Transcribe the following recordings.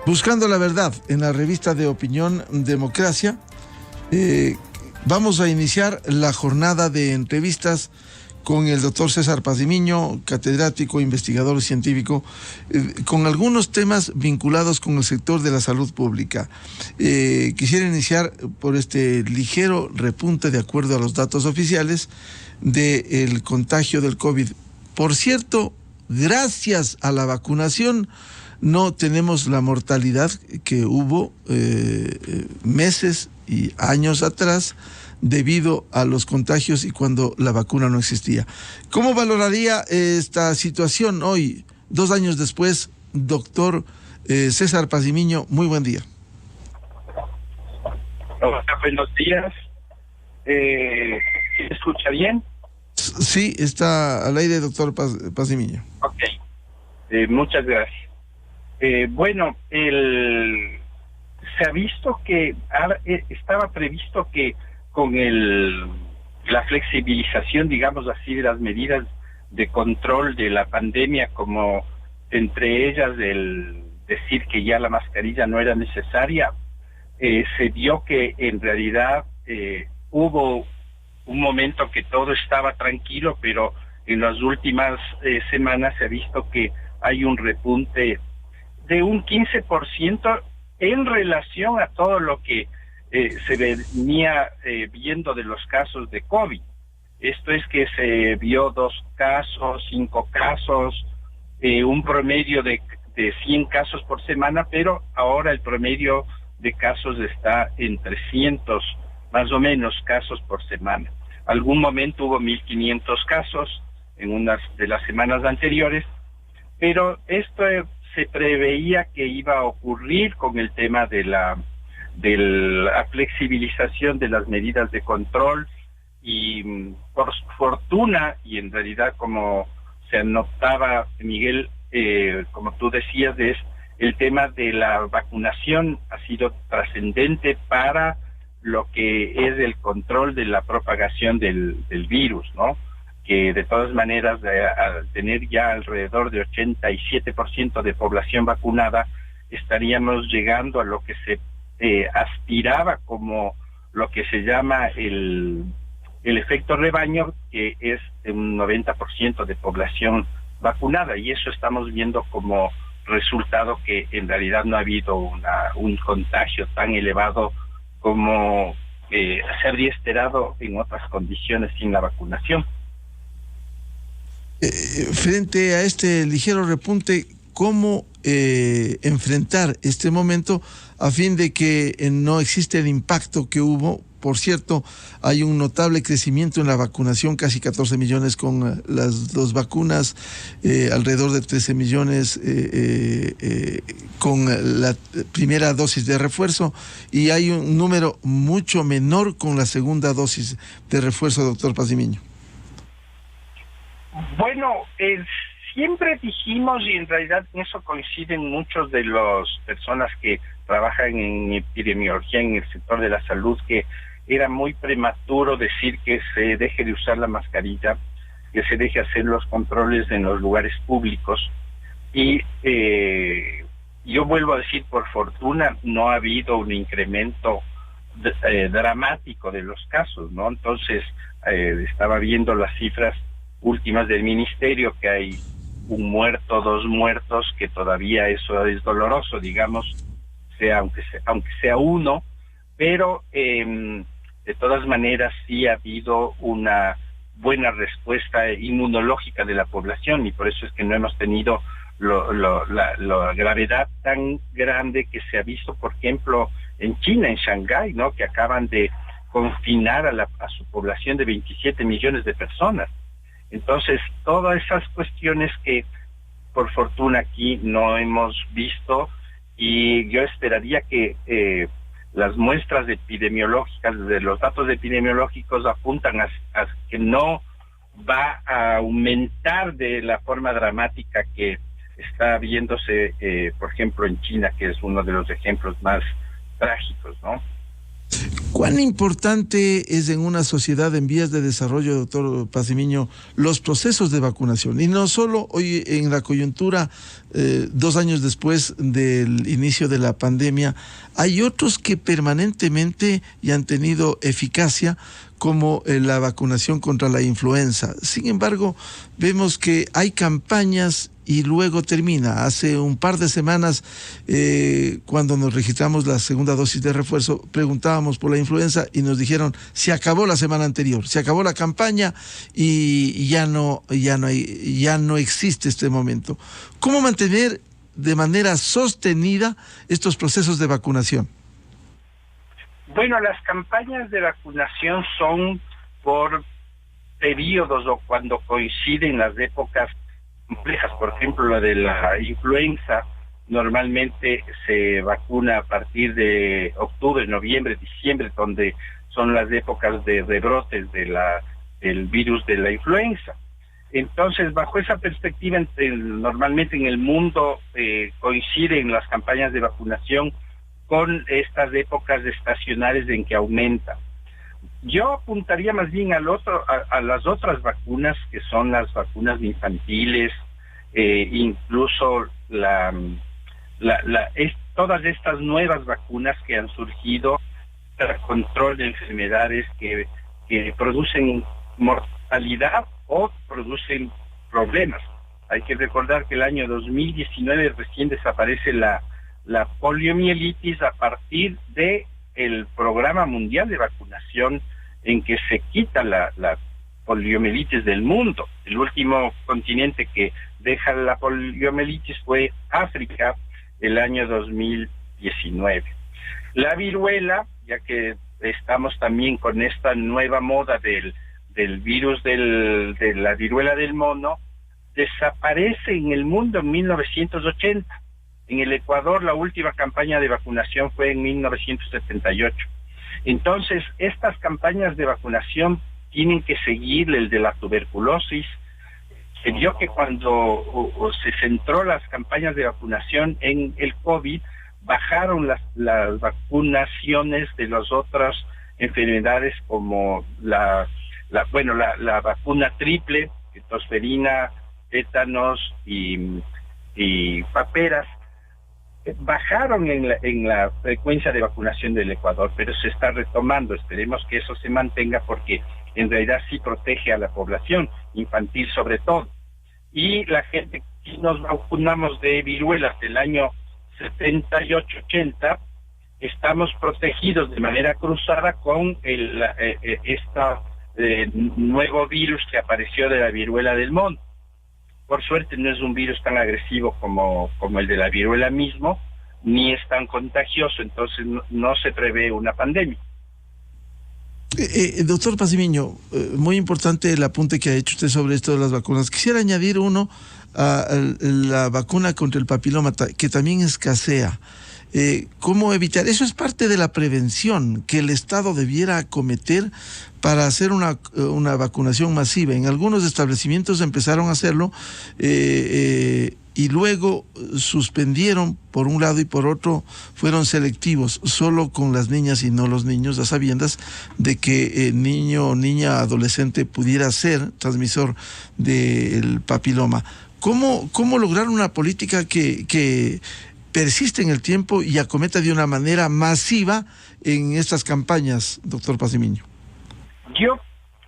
Buscando la verdad, en la revista de opinión Democracia, vamos a iniciar la jornada de entrevistas con el doctor César Pazimiño, catedrático, investigador científico, con algunos temas vinculados con el sector de la salud pública. Quisiera iniciar por este ligero repunte, de acuerdo a los datos oficiales, del contagio del COVID. Por cierto, gracias a la vacunación, no tenemos la mortalidad que hubo meses y años atrás debido a los contagios y cuando la vacuna no existía. ¿Cómo valoraría esta situación hoy, 2 años después, doctor César Pazimiño? Muy buen día. Hola, buenos días. ¿Se escucha bien? Sí, está al aire, doctor Pazimiño. Ok, muchas gracias. Bueno, se ha visto que estaba previsto que con la flexibilización, digamos así, de las medidas de control de la pandemia, como entre ellas el decir que ya la mascarilla no era necesaria, se vio que en realidad hubo un momento que todo estaba tranquilo, pero en las últimas semanas se ha visto que hay un repunte de un 15% en relación a todo lo que se venía viendo de los casos de COVID. Esto es que se vio 2 casos, 5 casos, un promedio de 100 casos por semana, pero ahora el promedio de casos está en 300, más o menos, casos por semana. Algún momento hubo 1.500 casos en unas de las semanas anteriores, pero esto se preveía que iba a ocurrir con el tema de la flexibilización de las medidas de control, y por fortuna, y en realidad como se anotaba, Miguel, como tú decías, es el tema de la vacunación ha sido trascendente para lo que es el control de la propagación del virus, ¿no? Que de todas maneras, al tener ya alrededor de 87% de población vacunada, estaríamos llegando a lo que se aspiraba como lo que se llama el efecto rebaño, que es un 90% de población vacunada, y eso estamos viendo como resultado que en realidad no ha habido un contagio tan elevado como se habría esperado en otras condiciones sin la vacunación. Frente a este ligero repunte, ¿cómo enfrentar este momento a fin de que no existe el impacto que hubo? Por cierto, hay un notable crecimiento en la vacunación, casi 14 millones con las 2 vacunas, alrededor de 13 millones con la primera dosis de refuerzo, y hay un número mucho menor con la segunda dosis de refuerzo, doctor Pazimiño. Bueno, siempre dijimos, y en realidad en eso coinciden muchos de las personas que trabajan en epidemiología en el sector de la salud, que era muy prematuro decir que se deje de usar la mascarilla, que se deje hacer los controles en los lugares públicos. Y yo vuelvo a decir, por fortuna no ha habido un incremento dramático de los casos, ¿no? Entonces, estaba viendo las cifras últimas del ministerio, que hay 1 muerto, 2 muertos, que todavía eso es doloroso, digamos, aunque sea 1, pero de todas maneras sí ha habido una buena respuesta inmunológica de la población, y por eso es que no hemos tenido la gravedad tan grande que se ha visto, por ejemplo, en China, en Shanghái, ¿no? Que acaban de confinar a su población de 27 millones de personas. Entonces, todas esas cuestiones que por fortuna aquí no hemos visto, y yo esperaría que las muestras epidemiológicas, de los datos epidemiológicos apuntan a que no va a aumentar de la forma dramática que está viéndose, por ejemplo, en China, que es uno de los ejemplos más trágicos, ¿no? ¿Cuán importante es en una sociedad en vías de desarrollo, doctor Pacimiño, los procesos de vacunación? Y no solo hoy en la coyuntura, 2 años después del inicio de la pandemia, hay otros que permanentemente y han tenido eficacia, como la vacunación contra la influenza. Sin embargo, vemos que hay campañas y luego termina. Hace un par de semanas, cuando nos registramos la segunda dosis de refuerzo, preguntábamos por la influenza y nos dijeron, se acabó la semana anterior, se acabó la campaña y ya no existe este momento. ¿Cómo mantener de manera sostenida estos procesos de vacunación? Bueno, las campañas de vacunación son por periodos o cuando coinciden las épocas complejas. Por ejemplo, la de la influenza normalmente se vacuna a partir de octubre, noviembre, diciembre, donde son las épocas de rebrotes del virus de la influenza. Entonces, bajo esa perspectiva, normalmente en el mundo coinciden las campañas de vacunación con estas épocas estacionales en que aumenta. Yo apuntaría más bien a las otras vacunas, que son las vacunas infantiles, incluso todas estas nuevas vacunas que han surgido para control de enfermedades que producen mortalidad o producen problemas. Hay que recordar que el año 2019 recién desaparece la poliomielitis a partir de el Programa Mundial de Vacunación, en que se quita la poliomielitis del mundo. El último continente que deja la poliomielitis fue África, el año 2019. La viruela, ya que estamos también con esta nueva moda del virus de la viruela del mono, desaparece en el mundo en 1980. En el Ecuador la última campaña de vacunación fue en 1978. Entonces, estas campañas de vacunación tienen que seguir el de la tuberculosis. Se vio que cuando se centró las campañas de vacunación en el COVID, bajaron las vacunaciones de las otras enfermedades como la vacuna triple, tosferina, tétanos y paperas. Bajaron en la frecuencia de vacunación del Ecuador, pero se está retomando. Esperemos que eso se mantenga, porque en realidad sí protege a la población infantil sobre todo. Y la gente que nos vacunamos de viruelas del año 78-80, estamos protegidos de manera cruzada con nuevo virus que apareció de la viruela del mono. Por suerte no es un virus tan agresivo como el de la viruela mismo, ni es tan contagioso, entonces no se prevé una pandemia. Doctor Pacimiño, muy importante el apunte que ha hecho usted sobre esto de las vacunas. Quisiera añadir uno a la vacuna contra el papiloma, que también escasea. ¿Cómo evitar? Eso es parte de la prevención que el Estado debiera acometer para hacer una vacunación masiva. En algunos establecimientos empezaron a hacerlo y luego suspendieron por un lado y por otro fueron selectivos solo con las niñas y no los niños, a sabiendas de que niño o niña adolescente pudiera ser transmisor del papiloma. ¿Cómo lograr una política que persiste en el tiempo y acometa de una manera masiva en estas campañas, doctor Pacimiño? Yo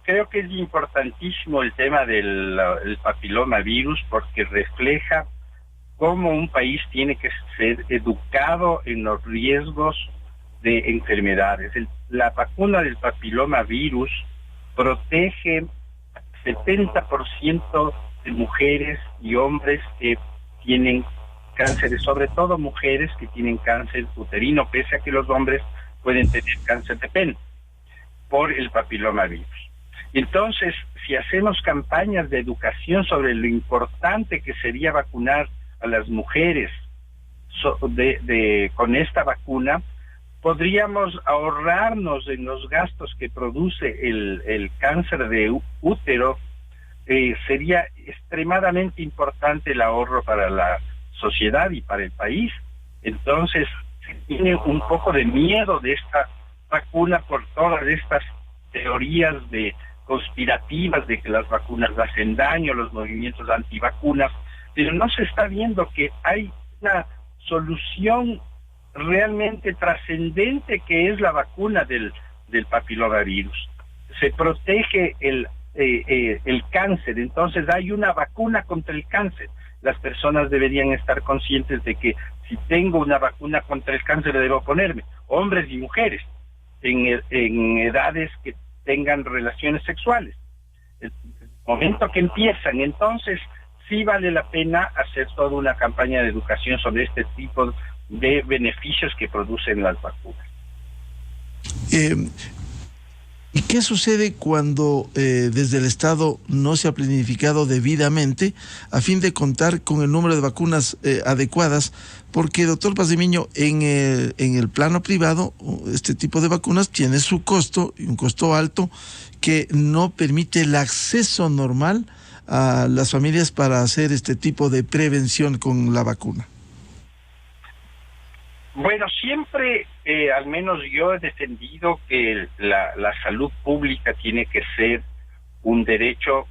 creo que es importantísimo el tema del papiloma virus, porque refleja cómo un país tiene que ser educado en los riesgos de enfermedades. La vacuna del papiloma virus protege 70% de mujeres y hombres que tienen cánceres, sobre todo mujeres que tienen cáncer uterino, pese a que los hombres pueden tener cáncer de pene por el papilomavirus. Entonces, si hacemos campañas de educación sobre lo importante que sería vacunar a las mujeres con esta vacuna, podríamos ahorrarnos en los gastos que produce el cáncer de útero. Sería extremadamente importante el ahorro para la sociedad y para el país. Entonces, se tiene un poco de miedo de esta vacuna por todas estas teorías de conspirativas de que las vacunas hacen daño, los movimientos antivacunas, pero no se está viendo que hay una solución realmente trascendente que es la vacuna del papilomavirus. Se protege el cáncer, entonces hay una vacuna contra el cáncer. Las personas deberían estar conscientes de que si tengo una vacuna contra el cáncer debo ponerme, hombres y mujeres, en edades que tengan relaciones sexuales. El momento que empiezan, entonces sí vale la pena hacer toda una campaña de educación sobre este tipo de beneficios que producen las vacunas. ¿Y qué sucede cuando desde el Estado no se ha planificado debidamente a fin de contar con el número de vacunas adecuadas? Porque, doctor Pazimiño, en el plano privado, este tipo de vacunas tiene su costo, y un costo alto, que no permite el acceso normal a las familias para hacer este tipo de prevención con la vacuna. Bueno, siempre, al menos yo he defendido que la salud pública tiene que ser un derecho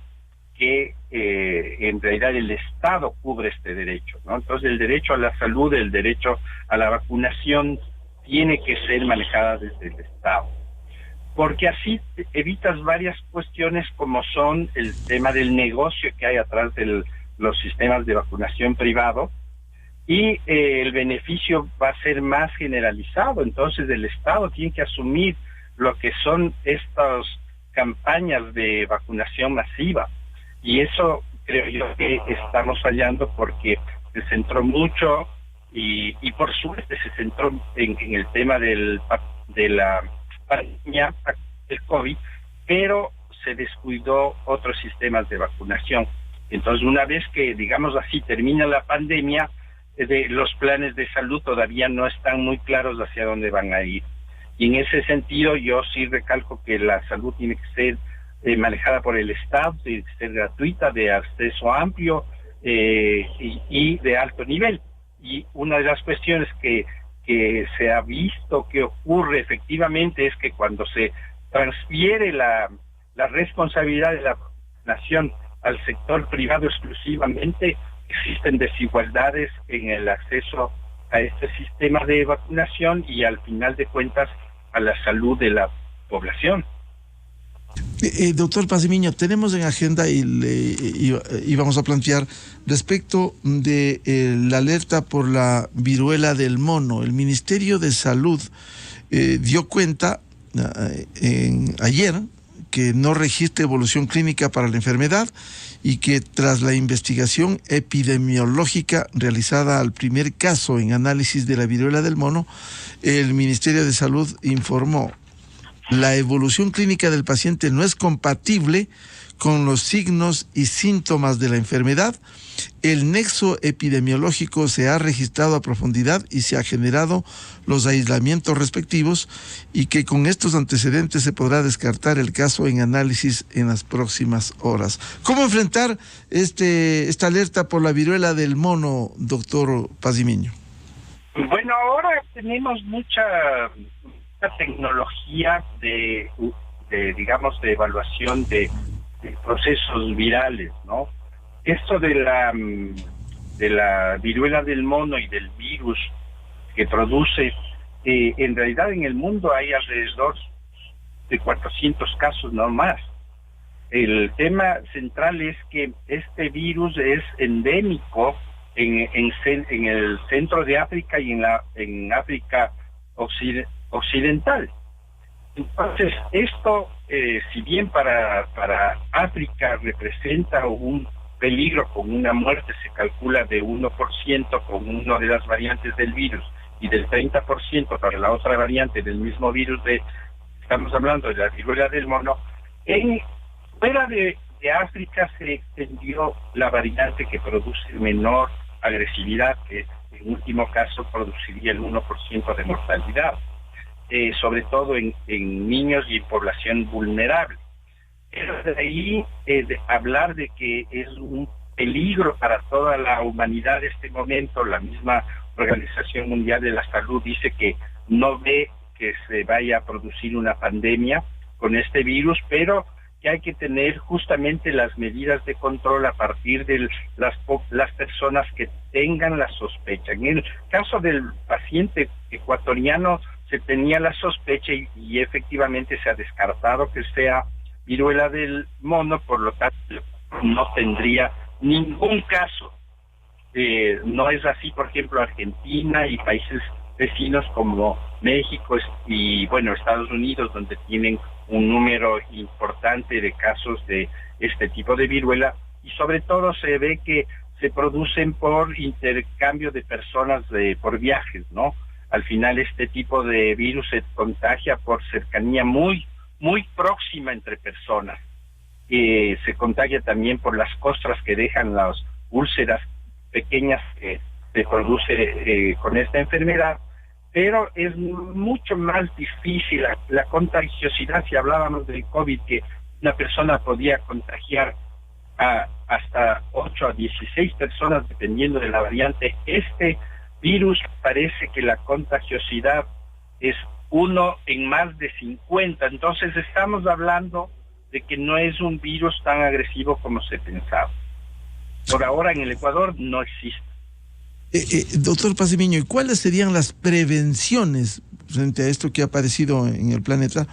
que en realidad el Estado cubre este derecho, ¿no? Entonces el derecho a la salud, el derecho a la vacunación tiene que ser manejada desde el Estado, porque así evitas varias cuestiones como son el tema del negocio que hay atrás de los sistemas de vacunación privado, y el beneficio va a ser más generalizado. Entonces el Estado tiene que asumir lo que son estas campañas de vacunación masiva, y eso creo yo que estamos fallando porque se centró mucho y por suerte se centró en el tema de la pandemia del COVID, pero se descuidó otros sistemas de vacunación. Entonces una vez que, digamos así, termina la pandemia, los planes de salud todavía no están muy claros hacia dónde van a ir. Y en ese sentido yo sí recalco que la salud tiene que ser manejada por el Estado, tiene que ser gratuita, de acceso amplio y de alto nivel. Y una de las cuestiones que se ha visto que ocurre efectivamente es que cuando se transfiere la responsabilidad de la vacunación al sector privado exclusivamente, existen desigualdades en el acceso a este sistema de vacunación y al final de cuentas a la salud de la población. Doctor Pazimiño, tenemos en agenda y vamos a plantear respecto de la alerta por la viruela del mono. El Ministerio de Salud dio cuenta ayer que no registra evolución clínica para la enfermedad y que tras la investigación epidemiológica realizada al primer caso en análisis de la viruela del mono, el Ministerio de Salud informó: la evolución clínica del paciente no es compatible con los signos y síntomas de la enfermedad. El nexo epidemiológico se ha registrado a profundidad y se ha generado los aislamientos respectivos, y que con estos antecedentes se podrá descartar el caso en análisis en las próximas horas. ¿Cómo enfrentar esta alerta por la viruela del mono, doctor Pazimiño? Bueno, ahora tenemos mucha tecnología de evaluación de procesos virales, ¿no? Esto de la viruela del mono y del virus que produce, en realidad en el mundo hay alrededor de 400 casos, no más. El tema central es que este virus es endémico en el centro de África y en África occidental. Entonces, esto, si bien para África representa un peligro con una muerte, se calcula de 1% con una de las variantes del virus y del 30% para la otra variante del mismo virus estamos hablando de la viruela del mono, fuera de África se extendió la variante que produce menor agresividad, que en último caso produciría el 1% de mortalidad. Sobre todo en niños y en población vulnerable. Pero de ahí hablar de que es un peligro para toda la humanidad en este momento, la misma Organización Mundial de la Salud dice que no ve que se vaya a producir una pandemia con este virus, pero que hay que tener justamente las medidas de control a partir de las personas que tengan la sospecha. En el caso del paciente ecuatoriano se tenía la sospecha y efectivamente se ha descartado que sea viruela del mono, por lo tanto no tendría ningún caso. No es así, por ejemplo, Argentina y países vecinos como México y, bueno, Estados Unidos, donde tienen un número importante de casos de este tipo de viruela, y sobre todo se ve que se producen por intercambio de personas por viajes, ¿no? Al final este tipo de virus se contagia por cercanía muy próxima entre personas. Se contagia también por las costras que dejan las úlceras pequeñas que se produce con esta enfermedad, pero es mucho más difícil la contagiosidad. Si hablábamos del COVID, que una persona podía contagiar a hasta 8 a 16 personas dependiendo de la variante, este virus parece que la contagiosidad es 1 en más de 50, entonces estamos hablando de que no es un virus tan agresivo como se pensaba. Por ahora en el Ecuador no existe. Doctor Pazimiño, ¿y cuáles serían las prevenciones frente a esto que ha aparecido en el planeta?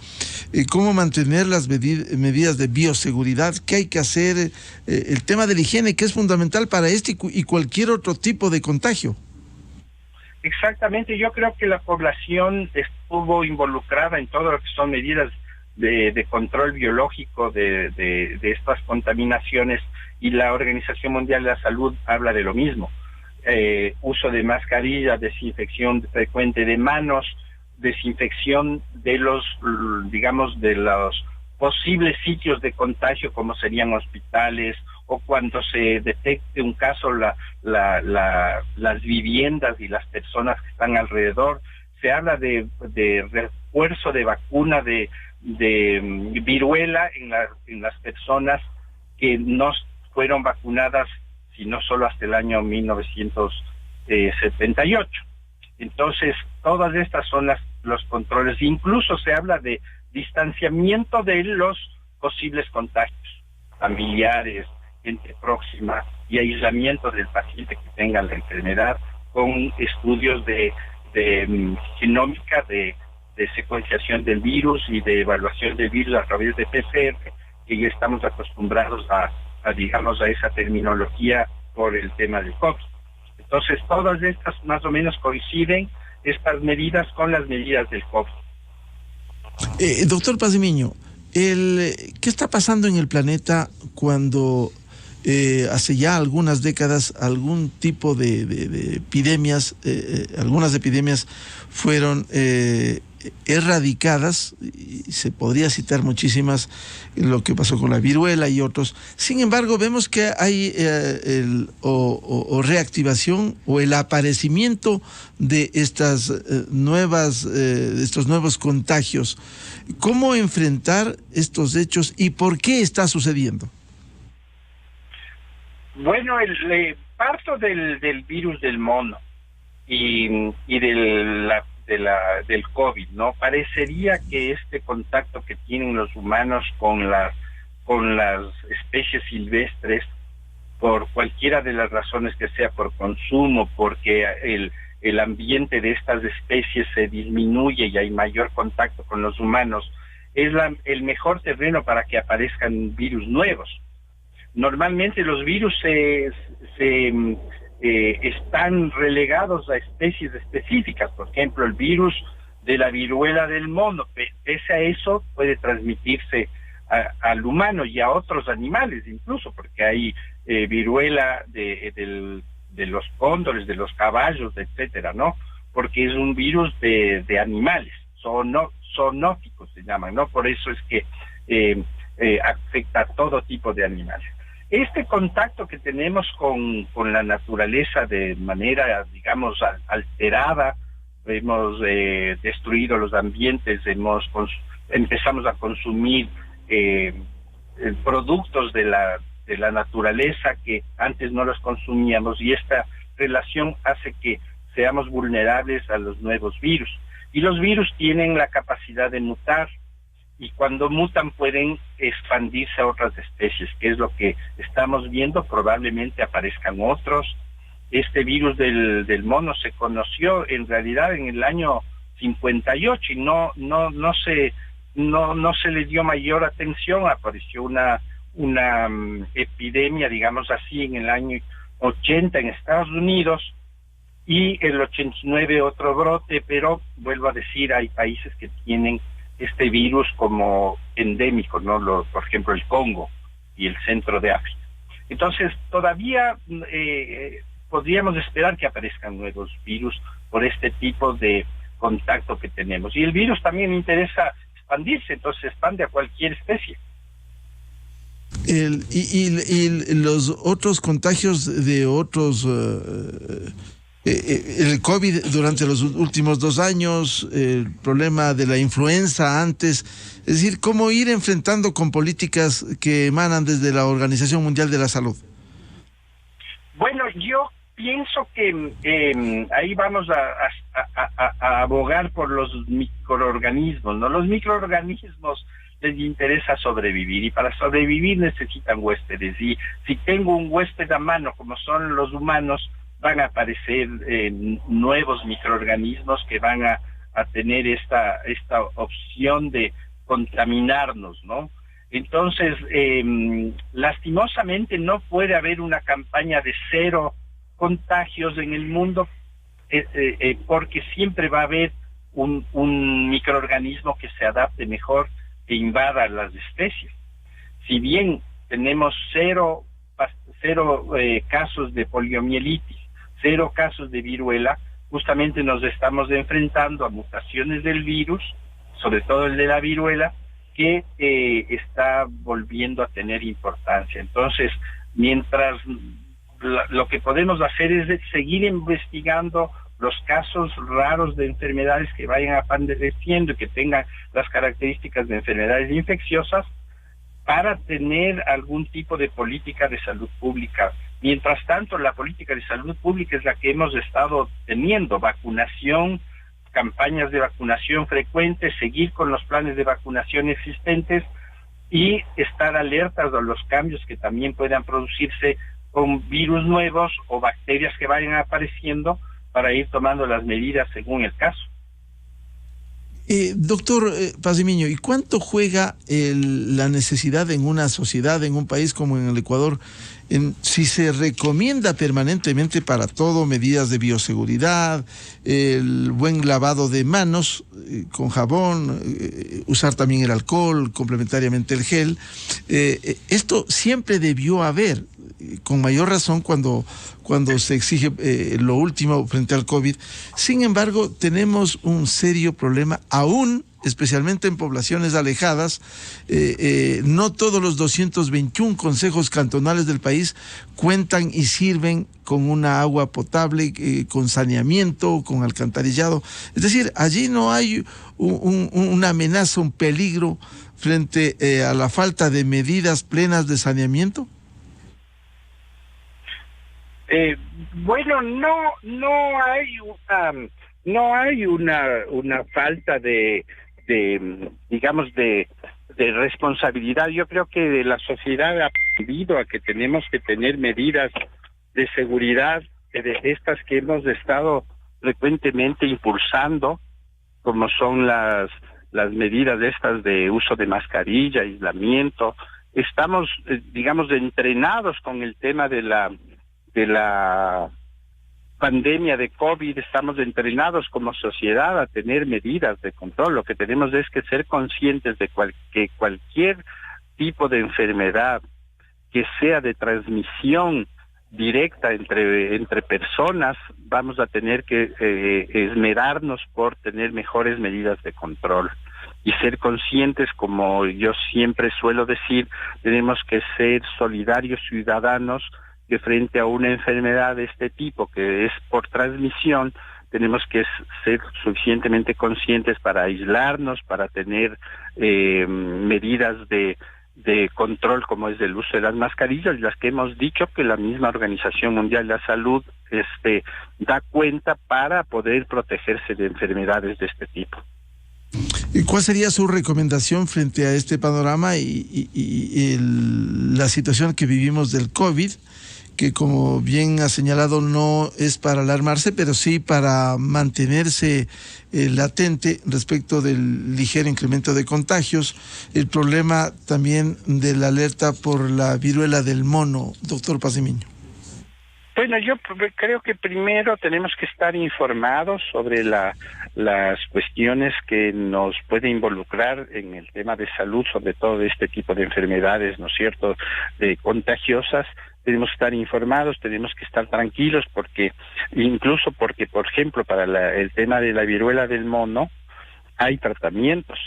¿Cómo mantener las medidas de bioseguridad? ¿Qué hay que hacer? El tema de la higiene, que es fundamental para este y cualquier otro tipo de contagio. Exactamente, yo creo que la población estuvo involucrada en todo lo que son medidas de control biológico de estas contaminaciones, y la Organización Mundial de la Salud habla de lo mismo. Uso de mascarilla, desinfección frecuente de manos, desinfección de los posibles sitios de contagio, como serían hospitales, o cuando se detecte un caso, las viviendas y las personas que están alrededor. Se habla de refuerzo de vacuna de viruela en las personas que no fueron vacunadas, sino solo hasta el año 1978. Entonces, todas estas son los controles. Incluso se habla de distanciamiento de los posibles contagios familiares, gente próxima, y aislamiento del paciente que tenga la enfermedad, con estudios de genómica, de secuenciación del virus y de evaluación del virus a través de PCR, que ya estamos acostumbrados a esa terminología por el tema del COVID. Entonces, todas estas más o menos coinciden, estas medidas, con las medidas del COVID. Doctor Pazimiño, ¿qué está pasando en el planeta cuando hace ya algunas décadas algún tipo de epidemias, algunas epidemias fueron erradicadas? Y se podría citar muchísimas, lo que pasó con la viruela y otros. Sin embargo, vemos que hay reactivación o el aparecimiento de estas de estos nuevos contagios. ¿Cómo enfrentar estos hechos y por qué está sucediendo? Bueno, parto del virus del mono y del COVID, ¿no? Parecería que este contacto que tienen los humanos con las especies silvestres, por cualquiera de las razones que sea, por consumo, porque el ambiente de estas especies se disminuye y hay mayor contacto con los humanos, es el mejor terreno para que aparezcan virus nuevos. Normalmente los virus están relegados a especies específicas. Por ejemplo, el virus de la viruela del mono, pese a eso, puede transmitirse al humano y a otros animales incluso, porque hay viruela de los cóndores, de los caballos, etcétera, ¿no? Porque es un virus de animales, zoonóticos se llaman, ¿no? Por eso es que afecta a todo tipo de animales. Este contacto que tenemos con la naturaleza de manera, digamos, alterada, hemos destruido los ambientes, empezamos a consumir productos de la naturaleza que antes no los consumíamos, y esta relación hace que seamos vulnerables a los nuevos virus. Y los virus tienen la capacidad de mutar, y cuando mutan pueden expandirse a otras especies, que es lo que estamos viendo. Probablemente aparezcan otros. Este virus del mono se conoció en realidad en el año 58 y no se le dio mayor atención. Apareció una epidemia, digamos así, en el año 80 en Estados Unidos, y el 89 otro brote, pero vuelvo a decir, hay países que tienen este virus como endémico, ¿no? Por ejemplo, el Congo y el centro de África. Entonces, todavía podríamos esperar que aparezcan nuevos virus por este tipo de contacto que tenemos. Y el virus también interesa expandirse, entonces se expande a cualquier especie. Y los otros contagios de otros... el COVID durante los últimos 2 años, el problema de la influenza antes, es decir, cómo ir enfrentando con políticas que emanan desde la Organización Mundial de la Salud. Bueno, yo pienso que ahí vamos a abogar por los microorganismos, ¿no? Los microorganismos les interesa sobrevivir, y para sobrevivir necesitan huéspedes, y si tengo un huésped a mano, como son los humanos, van a aparecer nuevos microorganismos que van a tener esta opción de contaminarnos, ¿no? Entonces, lastimosamente no puede haber una campaña de 0 contagios en el mundo, porque siempre va a haber un microorganismo que se adapte mejor, que invada las especies. Si bien tenemos 0 casos de poliomielitis, 0 casos de viruela, justamente nos estamos enfrentando a mutaciones del virus, sobre todo el de la viruela, que está volviendo a tener importancia. Entonces, mientras lo que podemos hacer es seguir investigando los casos raros de enfermedades que vayan apareciendo y que tengan las características de enfermedades infecciosas, para tener algún tipo de política de salud pública. Mientras tanto, la política de salud pública es la que hemos estado teniendo: vacunación, campañas de vacunación frecuentes, seguir con los planes de vacunación existentes y estar alertas a los cambios que también puedan producirse con virus nuevos o bacterias que vayan apareciendo, para ir tomando las medidas según el caso. Doctor Pazimiño, ¿y cuánto juega la necesidad en una sociedad, en un país como en el Ecuador, si se recomienda permanentemente para todo medidas de bioseguridad, el buen lavado de manos con jabón, usar también el alcohol, complementariamente el gel? Esto siempre debió haber, con mayor razón cuando se exige lo último frente al COVID. Sin embargo, tenemos un serio problema aún, especialmente en poblaciones alejadas. No todos los 221 consejos cantonales del país cuentan y sirven con una agua potable, con saneamiento, con alcantarillado. Es decir, allí no hay una amenaza, un peligro frente a la falta de medidas plenas de saneamiento. Bueno, no hay una falta de digamos de responsabilidad. Yo creo que la sociedad ha aprendido a que tenemos que tener medidas de seguridad, de estas que hemos estado frecuentemente impulsando, como son las medidas estas de uso de mascarilla, aislamiento. Estamos, digamos, entrenados con el tema de la pandemia de COVID, estamos entrenados como sociedad a tener medidas de control. Lo que tenemos es que ser conscientes de que cualquier tipo de enfermedad que sea de transmisión directa entre personas, vamos a tener que esmerarnos por tener mejores medidas de control y ser conscientes. Como yo siempre suelo decir, tenemos que ser solidarios ciudadanos, que frente a una enfermedad de este tipo, que es por transmisión, tenemos que ser suficientemente conscientes para aislarnos, para tener medidas de de control como es el uso de las mascarillas, las que hemos dicho que la misma Organización Mundial de la Salud da cuenta para poder protegerse de enfermedades de este tipo. ¿Y cuál sería su recomendación frente a este panorama la situación que vivimos del COVID, que como bien ha señalado no es para alarmarse, pero sí para mantenerse latente respecto del ligero incremento de contagios? El problema también de la alerta por la viruela del mono, doctor Pazimiño. Bueno, yo creo que primero tenemos que estar informados sobre las cuestiones que nos puede involucrar en el tema de salud, sobre todo de este tipo de enfermedades, ¿no es cierto?, contagiosas. Tenemos que estar informados, tenemos que estar tranquilos, porque, por ejemplo, para el tema de la viruela del mono, hay tratamientos,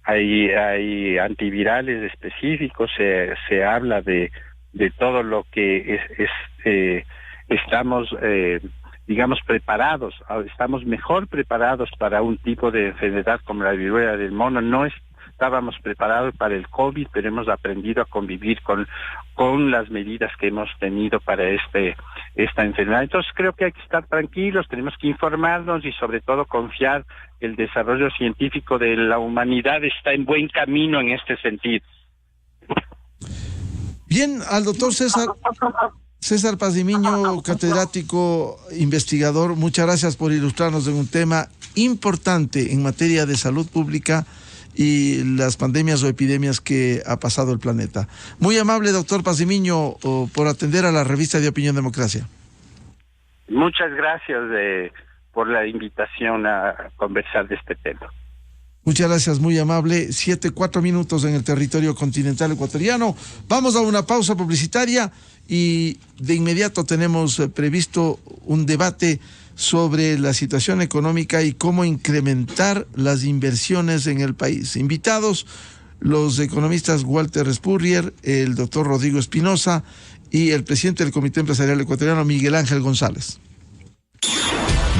hay antivirales específicos, se habla de todo lo que estamos, digamos, preparados, estamos mejor preparados para un tipo de enfermedad como la viruela del mono. No estábamos preparados para el COVID, pero hemos aprendido a convivir con las medidas que hemos tenido para esta enfermedad. Entonces creo que hay que estar tranquilos, tenemos que informarnos y sobre todo confiar que el desarrollo científico de la humanidad está en buen camino en este sentido. Bien, al doctor César Pazimiño, catedrático, investigador, muchas gracias por ilustrarnos en un tema importante en materia de salud pública y las pandemias o epidemias que ha pasado el planeta. Muy amable, doctor Pazimiño, por atender a la revista de Opinión Democracia. Muchas gracias por la invitación a conversar de este tema. Muchas gracias, muy amable. 7:04 en el territorio continental ecuatoriano. Vamos a una pausa publicitaria y de inmediato tenemos previsto un debate sobre la situación económica y cómo incrementar las inversiones en el país. Invitados los economistas Walter Spurrier, el doctor Rodrigo Espinosa y el presidente del Comité Empresarial Ecuatoriano, Miguel Ángel González.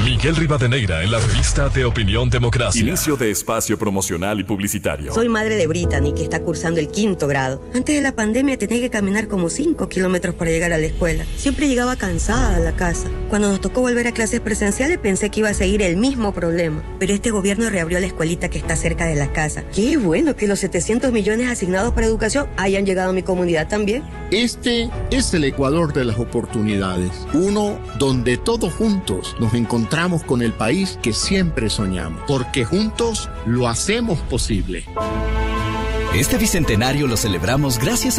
Miguel Rivadeneira en la revista de Opinión Democracia. Inicio de espacio promocional y publicitario. Soy madre de Brittany, que está cursando el 5º grado. Antes de la pandemia tenía que caminar como 5 kilómetros para llegar a la escuela. Siempre llegaba cansada a la casa. Cuando nos tocó volver a clases presenciales pensé que iba a seguir el mismo problema. Pero este gobierno reabrió la escuelita que está cerca de la casa. Qué bueno que los 700 millones asignados para educación hayan llegado a mi comunidad también. Este es el Ecuador de las oportunidades. Uno donde todos juntos nos encontramos con el país que siempre soñamos, porque juntos lo hacemos posible. Este bicentenario lo celebramos gracias a